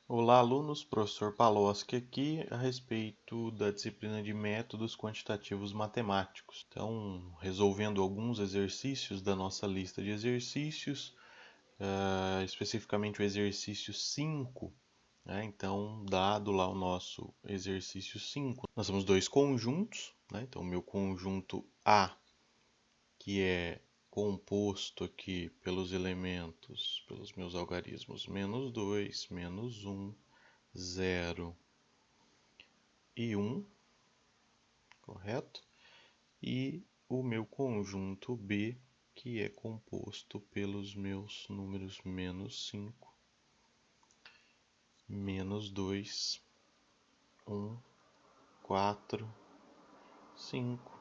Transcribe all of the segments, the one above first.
Olá, alunos. Professor Paloski aqui a respeito da disciplina de métodos quantitativos matemáticos. Então, resolvendo alguns exercícios da nossa lista de exercícios, especificamente o exercício 5, né? Então, dado lá o nosso exercício 5, nós temos dois conjuntos, né? Então, o meu conjunto A, que é composto aqui pelos elementos, pelos meus algarismos -2, -1, 0 e 1, correto? E o meu conjunto B, que é composto pelos meus números -5, -2, 1, 4, 5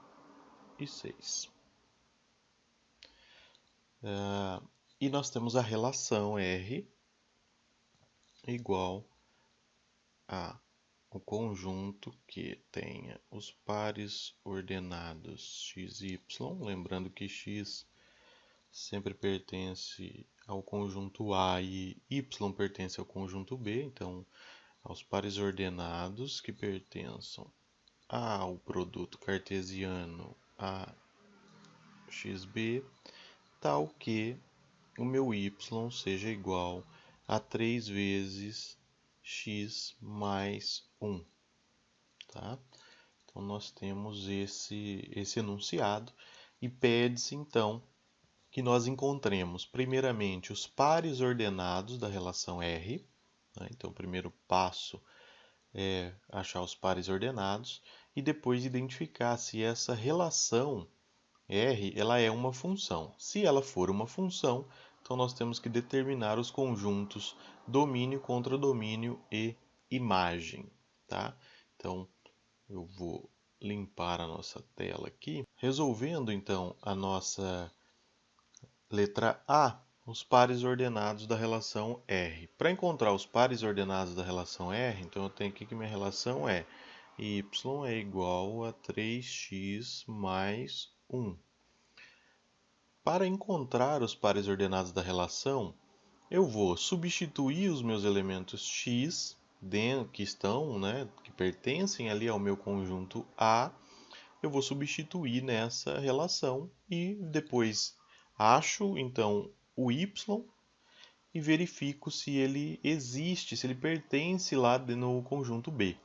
e 6. E nós temos a relação R igual a o conjunto que tenha os pares ordenados x e y, lembrando que x sempre pertence ao conjunto A e y pertence ao conjunto B, então aos pares ordenados que pertençam ao produto cartesiano AXB, tal que o meu y seja igual a 3 vezes x mais 1. Tá? Então, nós temos esse enunciado e pede-se, então, que nós encontremos, primeiramente, os pares ordenados da relação R. Né? Então, o primeiro passo é achar os pares ordenados e depois identificar se essa relação R ela é uma função. Se ela for uma função, então nós temos que determinar os conjuntos domínio contra domínio e imagem. Tá? Então, eu vou limpar a nossa tela aqui. Resolvendo, então, a nossa letra A, os pares ordenados da relação R. Para encontrar os pares ordenados da relação R, então eu tenho aqui que minha relação é y é igual a 3x mais 1. Para encontrar os pares ordenados da relação, eu vou substituir os meus elementos x que estão, né, que pertencem ali ao meu conjunto A, eu vou substituir nessa relação e depois acho então o y e verifico se ele existe, se ele pertence lá no conjunto B.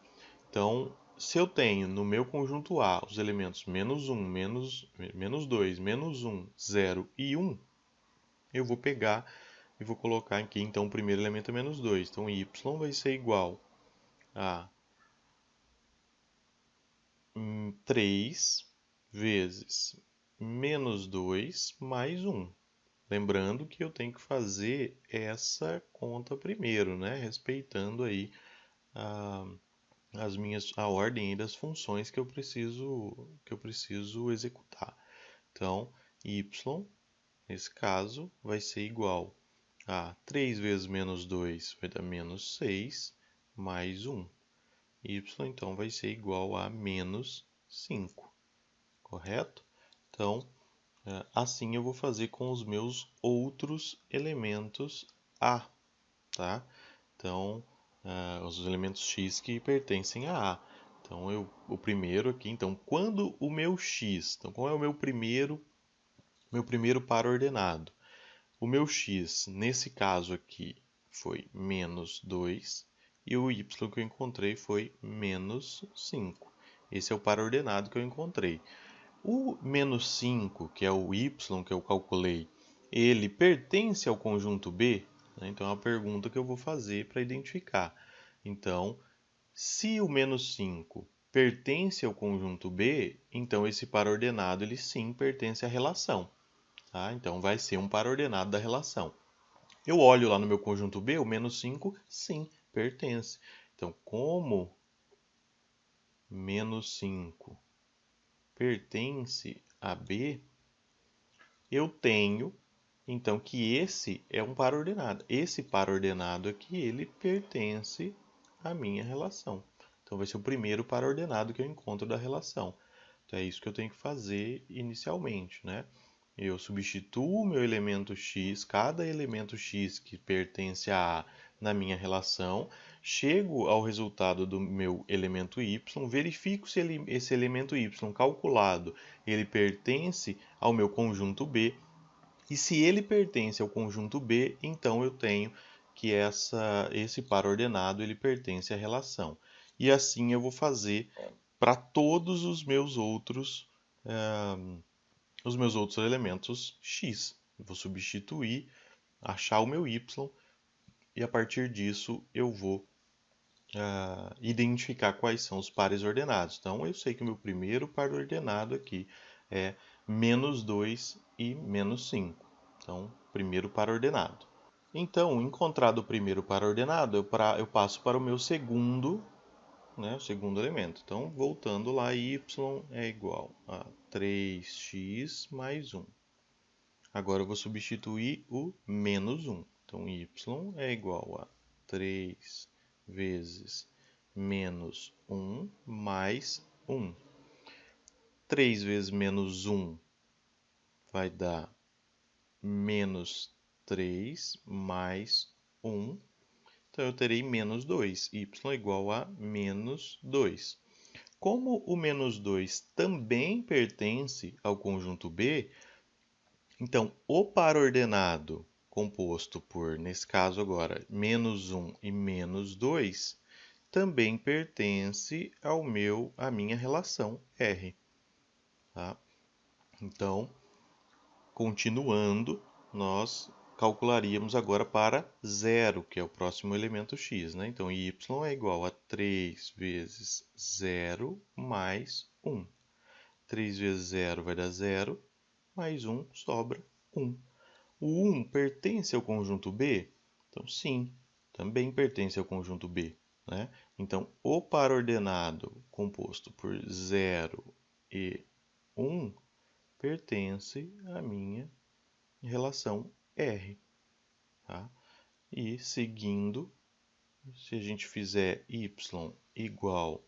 Então, se eu tenho no meu conjunto A os elementos -1, -2, -1, 0 e 1, eu vou pegar e vou colocar aqui, então, o primeiro elemento é -2. Então, y vai ser igual a 3 vezes -2 mais 1. Lembrando que eu tenho que fazer essa conta primeiro, né? Respeitando aí a, a ordem das funções que eu preciso executar. Então, y, nesse caso, vai ser igual a 3 vezes -2 vai dar -6 mais 1. Y, então, vai ser igual a -5, correto? Então, assim eu vou fazer com os meus outros elementos A, tá? Então, os elementos x que pertencem a A. Então, o primeiro aqui, então, quando o meu x, então, qual é o meu primeiro par ordenado? O meu x, nesse caso aqui, foi -2 e o y que eu encontrei foi -5. Esse é o par ordenado que eu encontrei. O -5, que é o y que eu calculei, ele pertence ao conjunto B? Né? Então, é uma pergunta que eu vou fazer para identificar. Então, se o -5 pertence ao conjunto B, então esse par ordenado ele sim pertence à relação. Tá? Então, vai ser um par ordenado da relação. Eu olho lá no meu conjunto B, o -5, sim, pertence. Então, como -5 pertence a B, eu tenho, então, que esse é um par ordenado. Esse par ordenado aqui, ele pertence à minha relação. Então, vai ser o primeiro par ordenado que eu encontro da relação. Então, é isso que eu tenho que fazer inicialmente, né? Eu substituo o meu elemento x, cada elemento x que pertence a A na minha relação, chego ao resultado do meu elemento y, verifico se esse elemento y calculado ele pertence ao meu conjunto B, e se ele pertence ao conjunto B, então eu tenho que esse par ordenado ele pertence à relação. E assim eu vou fazer para todos os meus outros elementos x. Eu vou substituir, achar o meu y, e a partir disso eu vou identificar quais são os pares ordenados. Então eu sei que o meu primeiro par ordenado aqui é menos 2 e menos 5. Então, primeiro par ordenado. Então, encontrado o primeiro par ordenado, eu passo para o meu segundo, né, o segundo elemento. Então, voltando lá, y é igual a 3x mais 1. Agora eu vou substituir o menos 1. Então, y é igual a 3 vezes menos 1 mais 1. 3 vezes menos 1 vai dar menos 3 mais 1. Então, eu terei menos 2. Y igual a menos 2. Como o menos 2 também pertence ao conjunto B, então o par ordenado composto por, nesse caso agora, menos 1 e menos 2, também pertence à minha relação R. Tá? Então, continuando, nós calcularíamos agora para zero, que é o próximo elemento x. Né? Então, y é igual a 3 vezes 0 mais 1. 3 vezes 0 vai dar 0, mais 1 sobra 1. O 1 pertence ao conjunto B? Então, sim, também pertence ao conjunto B. Né? Então, o par ordenado composto por 0 e 1 pertence à minha relação R. Tá? E seguindo, se a gente fizer y igual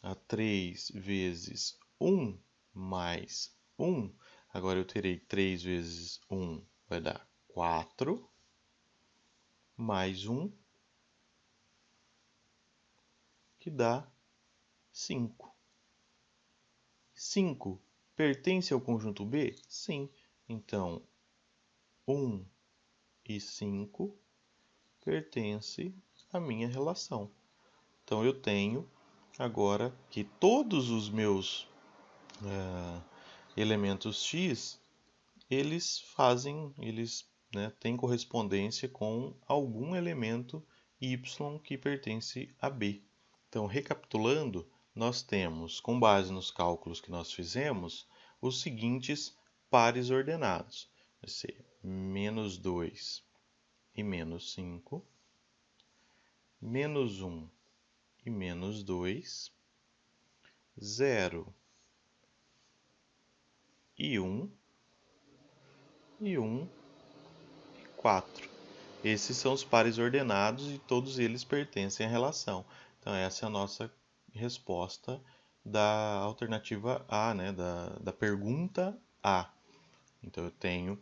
a 3 vezes 1 mais 1, agora eu terei 3 vezes 1 vai dar 4, mais 1, que dá 5. 5 pertence ao conjunto B? Sim. Então, 1 e 5 pertence à minha relação. Então, eu tenho agora que todos os meus elementos x, eles têm correspondência com algum elemento y que pertence a B. Então, recapitulando, nós temos, com base nos cálculos que nós fizemos, os seguintes pares ordenados. Vai ser menos 2 e menos 5, menos 1 e menos 2, 0 e 1, e 1 e 4. Esses são os pares ordenados e todos eles pertencem à relação. Então, essa é a nossa resposta da alternativa A, né? da pergunta A. Então, eu tenho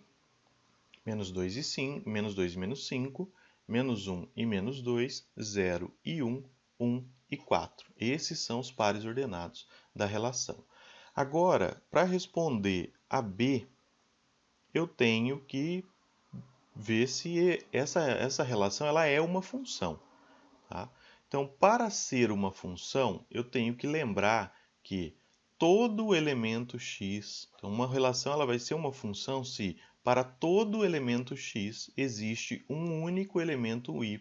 menos 2 e 5, menos 2 e menos 5, menos 1 e menos 2, 0 e 1, 1 e 4. Esses são os pares ordenados da relação. Agora, para responder a B, eu tenho que ver se essa relação ela é uma função. Tá? Então, para ser uma função, eu tenho que lembrar que todo elemento x, então uma relação ela vai ser uma função se para todo elemento x existe um único elemento y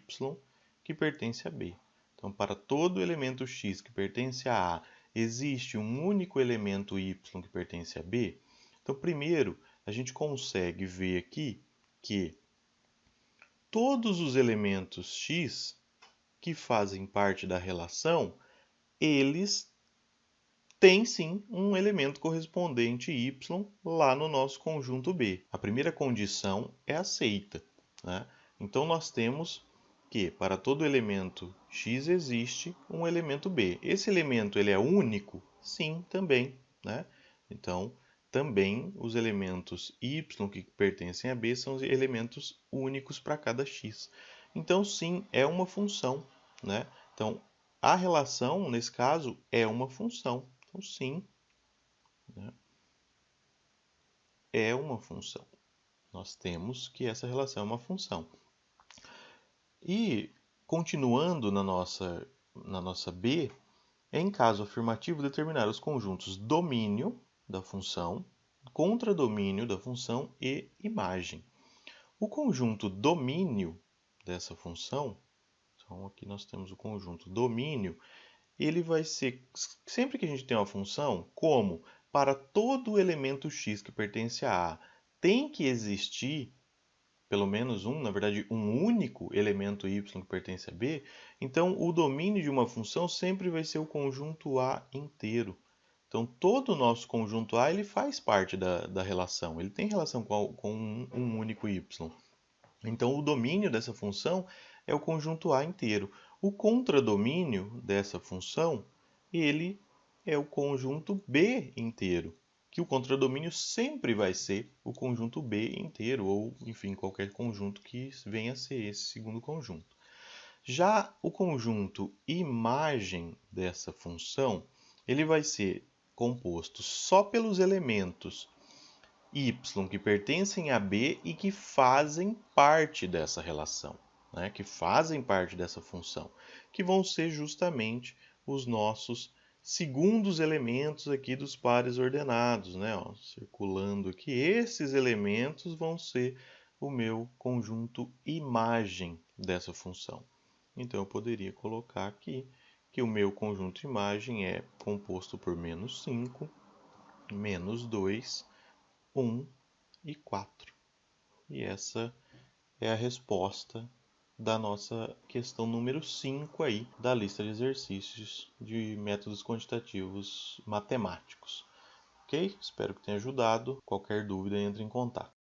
que pertence a B. Então, para todo elemento x que pertence a A, existe um único elemento y que pertence a B. Então, primeiro, a gente consegue ver aqui que todos os elementos x que fazem parte da relação, eles têm sim um elemento correspondente y lá no nosso conjunto B. A primeira condição é aceita. Né? Então, nós temos que para todo elemento x existe um elemento B. Esse elemento ele é único? Sim, também. Né? Então, também os elementos y que pertencem a B são elementos únicos para cada x. Então, sim, é uma função, né? Então, a relação, nesse caso, é uma função. Então, sim, né? É uma função. Nós temos que essa relação é uma função. E, continuando na nossa B, é em caso afirmativo determinar os conjuntos domínio da função, contradomínio da função e imagem. O conjunto domínio dessa função, então aqui nós temos o conjunto domínio, ele vai ser, sempre que a gente tem uma função, como para todo elemento x que pertence a A tem que existir pelo menos um, na verdade, um único elemento y que pertence a B, então o domínio de uma função sempre vai ser o conjunto A inteiro. Então, todo o nosso conjunto A ele faz parte da relação, ele tem relação com um único y. Então, o domínio dessa função é o conjunto A inteiro. O contradomínio dessa função, ele é o conjunto B inteiro, que o contradomínio sempre vai ser o conjunto B inteiro, ou, enfim, qualquer conjunto que venha a ser esse segundo conjunto. Já o conjunto imagem dessa função, ele vai ser composto só pelos elementos y que pertencem a B e que fazem parte dessa relação, né? Que fazem parte dessa função, que vão ser justamente os nossos segundos elementos aqui dos pares ordenados, né? Ó, circulando aqui, esses elementos vão ser o meu conjunto imagem dessa função. Então eu poderia colocar aqui que o meu conjunto imagem é composto por menos 5, menos 2, 1 e 4. E essa é a resposta da nossa questão número 5 aí da lista de exercícios de métodos quantitativos matemáticos. Ok? Espero que tenha ajudado. Qualquer dúvida, entre em contato.